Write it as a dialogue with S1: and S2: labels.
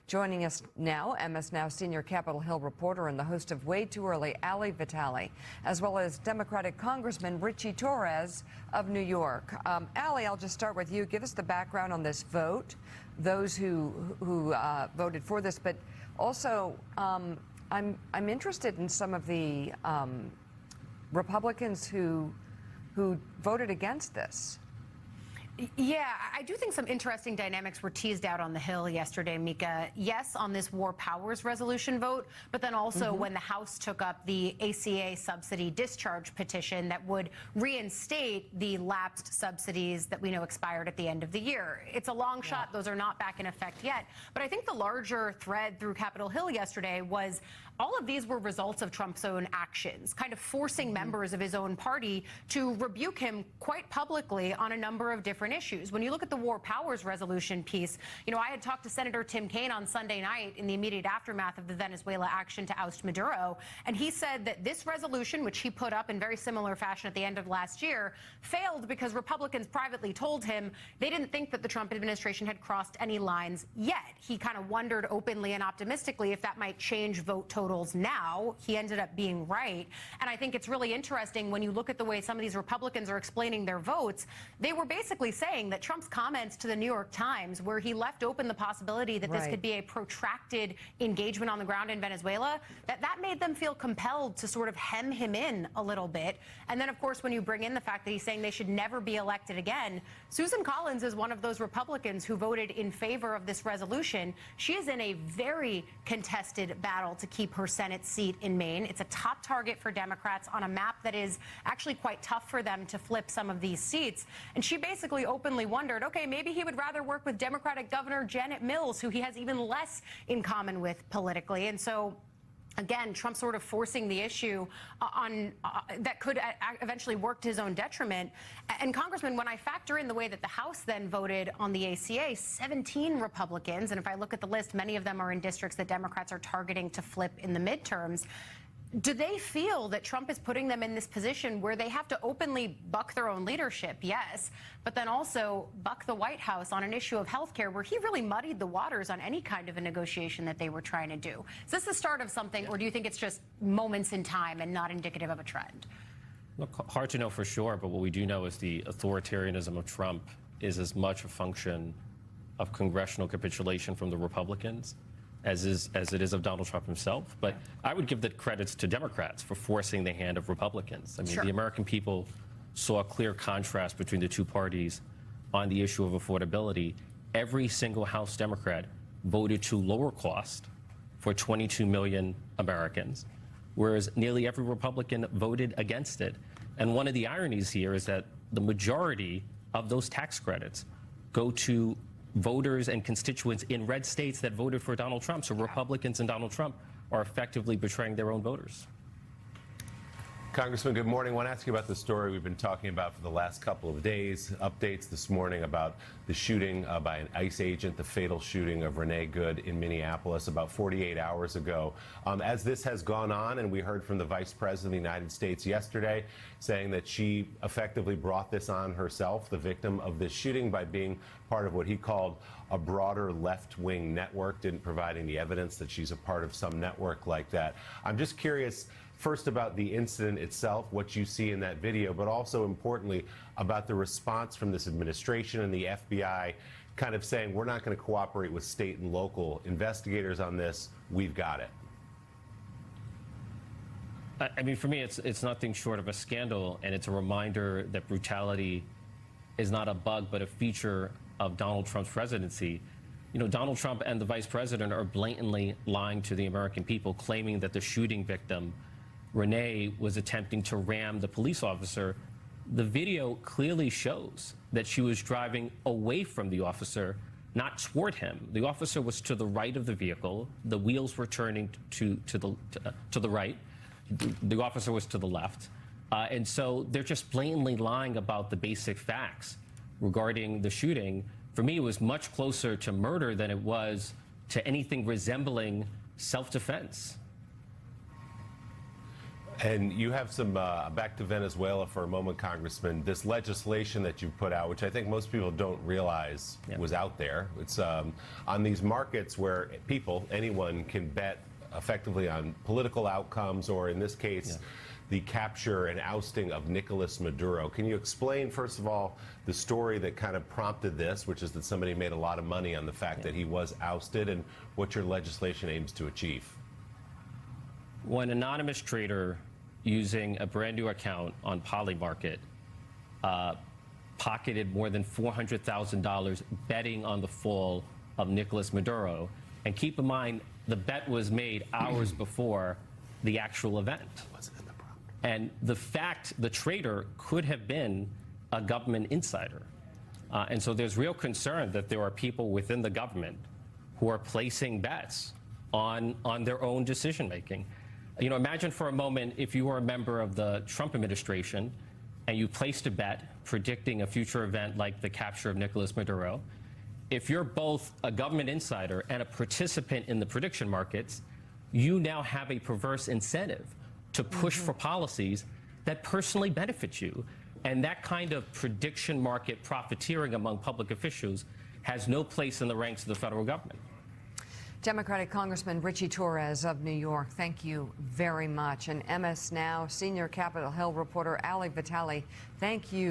S1: Joining us now, MS Now senior Capitol Hill reporter and the host of Way Too Early, Ali Vitale, as well as Democratic Congressman Richie Torres of New York. Ali, I'll just start with you. Give us the background on this vote, those who voted for this, but also I'm interested in some of the Republicans who voted against this.
S2: Yeah, I do think some interesting dynamics were teased out on the Hill yesterday, Mika. Yes, on this War Powers Resolution vote, but then also when the House took up the ACA subsidy discharge petition that would reinstate the lapsed subsidies that we know expired at the end of the year. It's a long shot. Those are not back in effect yet. But I think the larger thread through Capitol Hill yesterday was all of these were results of Trump's own actions, kind of forcing members of his own party to rebuke him quite publicly on a number of different issues. When you look at the War Powers Resolution piece, you know, I had talked to Senator Tim Kaine on Sunday night in the immediate aftermath of the Venezuela action to oust Maduro, and he said that this resolution, which he put up in very similar fashion at the end of last year, failed because Republicans privately told him they didn't think that the Trump administration had crossed any lines yet. He kind of wondered openly and optimistically if that might change vote totals now. He ended up being right. And I think it's really interesting when you look at the way some of these Republicans are explaining their votes. They were basically saying that Trump's comments to the New York Times, where he left open the possibility that this could be a protracted engagement on the ground in Venezuela, that made them feel compelled to sort of hem him in a little bit. And then, of course, when you bring in the fact that he's saying they should never be elected again, Susan Collins is one of those Republicans who voted in favor of this resolution. She is in a very contested battle to keep her Senate seat in Maine. It's a top target for Democrats on a map that is actually quite tough for them to flip some of these seats. And she basically openly wondered, okay, maybe he would rather work with Democratic Governor Janet Mills, who he has even less in common with politically. And so, again, Trump sort of forcing the issue on that could eventually work to his own detriment. And, Congressman, when I factor in the way that the House then voted on the ACA, 17 Republicans, and if I look at the list, many of them are in districts that Democrats are targeting to flip in the midterms. Do they feel that Trump is putting them in this position where they have to openly buck their own leadership? Yes, but then also buck the White House on an issue of health care where he really muddied the waters on any kind of a negotiation that they were trying to do. Is this the start of something, or do you think it's just moments in time and not indicative of a trend?
S3: Look, hard to know for sure, but what we do know is the authoritarianism of Trump is as much a function of congressional capitulation from the Republicans as it is of Donald Trump himself. But I would give the credits to Democrats for forcing the hand of Republicans. I mean, the American people saw a clear contrast between the two parties on the issue of affordability. Every single House Democrat voted to lower cost for 22 million Americans, whereas nearly every Republican voted against it. And one of the ironies here is that the majority of those tax credits go to voters and constituents in red states that voted for Donald Trump. So Republicans and Donald Trump are effectively betraying their own voters.
S4: Congressman, good morning. I want to ask you about the story we've been talking about for the last couple of days. Updates this morning about the shooting by an ICE agent, the fatal shooting of Renee Good in Minneapolis about 48 hours ago. As this has gone on, and we heard from the Vice President of the United States yesterday saying that she effectively brought this on herself, the victim of this shooting, by being part of what he called a broader left-wing network, didn't provide any evidence that she's a part of some network like that. I'm just curious, first about the incident itself, what you see in that video, but also importantly about the response from this administration and the FBI kind of saying, we're not going to cooperate with state and local investigators on this, we've got it.
S3: I mean, for me, it's nothing short of a scandal, and it's a reminder that brutality is not a bug, but a feature of Donald Trump's presidency. You know, Donald Trump and the vice president are blatantly lying to the American people, claiming that the shooting victim, Renee, was attempting to ram the police officer. The video clearly shows that she was driving away from the officer, not toward him. The officer was to the right of the vehicle. The wheels were turning to the right. The officer was to the left. And so they're just blatantly lying about the basic facts regarding the shooting. For me, it was much closer to murder than it was to anything resembling self-defense.
S4: And you have some, back to Venezuela for a moment, Congressman, this legislation that you put out, which I think most people don't realize was out there. It's on these markets where anyone can bet effectively on political outcomes, or in this case, the capture and ousting of Nicolas Maduro. Can you explain, first of all, the story that kind of prompted this, which is that somebody made a lot of money on the fact that he was ousted, and what your legislation aims to achieve?
S3: When an anonymous trader using a brand new account on Polymarket pocketed more than $400,000 betting on the fall of Nicolas Maduro, and keep in mind, the bet was made hours before the actual event. And the trader could have been a government insider. And so there's real concern that there are people within the government who are placing bets on their own decision making. You know, imagine for a moment if you were a member of the Trump administration and you placed a bet predicting a future event like the capture of Nicolas Maduro. If you're both a government insider and a participant in the prediction markets, you now have a perverse incentive to push for policies that personally benefit you. And that kind of prediction market profiteering among public officials has no place in the ranks of the federal government.
S1: Democratic Congressman Richie Torres of New York, thank you very much. And MS Now senior Capitol Hill reporter Ali Vitale, thank you.